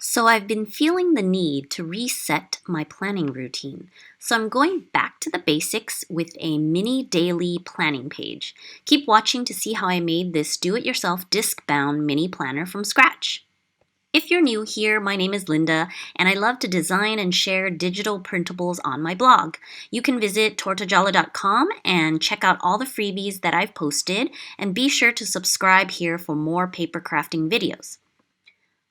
So I've been feeling the need to reset my planning routine. So I'm going back to the basics with a mini daily planning page. Keep watching to see how I made this do-it-yourself disc-bound mini planner from scratch. If you're new here, my name is Linda, and I love to design and share digital printables on my blog. You can visit tortagialla.com and check out all the freebies that I've posted, and be sure to subscribe here for more paper crafting videos.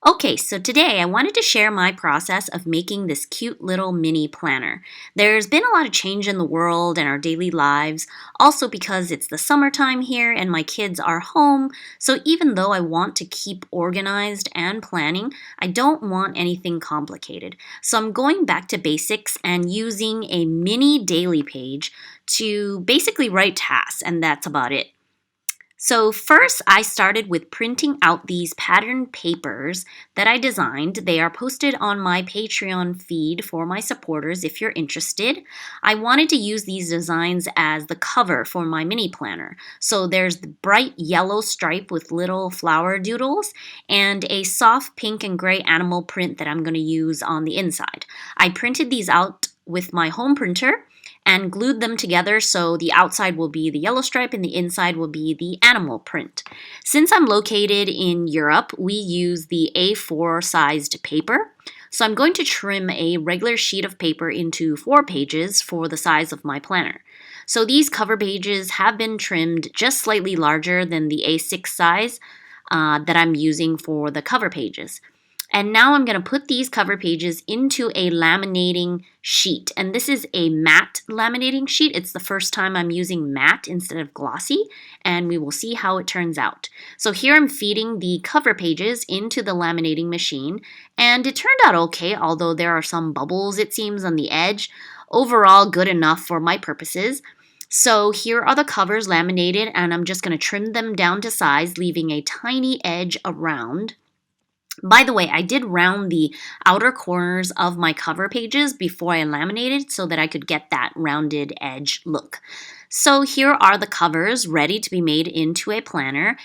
Okay, so today I wanted to share my process of making this cute little mini planner. There's been a lot of change in the world and our daily lives, also because it's the summertime here and my kids are home, so even though I want to keep organized and planning, I don't want anything complicated. So I'm going back to basics and using a mini daily page to basically write tasks, and that's about it. So first, I started with printing out these patterned papers that I designed. They are posted on my Patreon feed for my supporters if you're interested. I wanted to use these designs as the cover for my mini planner. So there's the bright yellow stripe with little flower doodles and a soft pink and gray animal print that I'm going to use on the inside. I printed these out with my home printer and glued them together so the outside will be the yellow stripe and the inside will be the animal print. Since I'm located in Europe, we use the A4 sized paper. So I'm going to trim a regular sheet of paper into 4 pages for the size of my planner. So these cover pages have been trimmed just slightly larger than the A6 size that I'm using for the cover pages. And now I'm going to put these cover pages into a laminating sheet. And this is a matte laminating sheet. It's the first time I'm using matte instead of glossy, and we will see how it turns out. So here I'm feeding the cover pages into the laminating machine, and it turned out okay, although there are some bubbles, it seems, on the edge. Overall, good enough for my purposes. So here are the covers laminated, and I'm just going to trim them down to size, leaving a tiny edge around. By the way, I did round the outer corners of my cover pages before I laminated so that I could get that rounded edge look. So here are the covers ready to be made into a planner.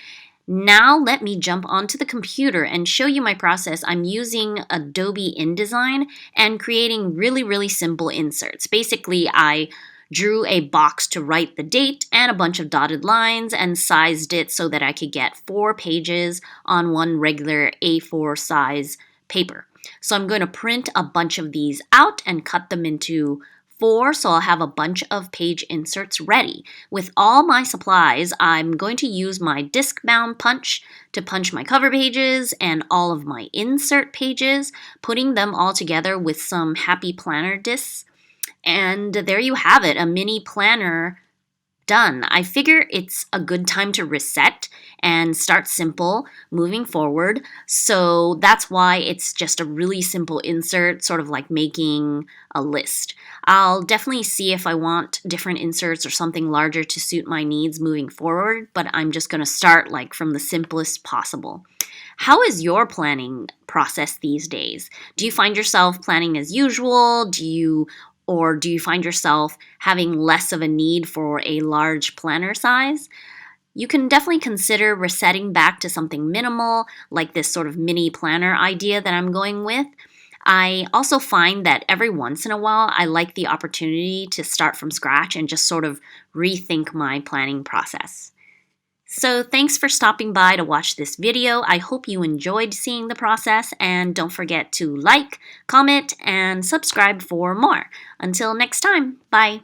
Now let me jump onto the computer and show you my process. I'm using Adobe InDesign and creating really simple inserts. Basically, I drew a box to write the date and a bunch of dotted lines and sized it so that I could get 4 pages on one regular A4 size paper. So I'm going to print a bunch of these out and cut them into 4, so I'll have a bunch of page inserts ready. With all my supplies, I'm going to use my Discbound punch to punch my cover pages and all of my insert pages, putting them all together with some Happy Planner discs. And there you have it, a mini planner done. I figure it's a good time to reset and start simple moving forward. So that's why it's just a really simple insert, sort of like making a list. I'll definitely see if I want different inserts or something larger to suit my needs moving forward, but I'm just going to start like from the simplest possible. How is your planning process these days? Do you find yourself planning as usual? Or do you find yourself having less of a need for a large planner size? You can definitely consider resetting back to something minimal, like this sort of mini planner idea that I'm going with. I also find that every once in a while, I like the opportunity to start from scratch and just sort of rethink my planning process. So thanks for stopping by to watch this video. I hope you enjoyed seeing the process, and don't forget to like, comment, and subscribe for more. Until next time, bye.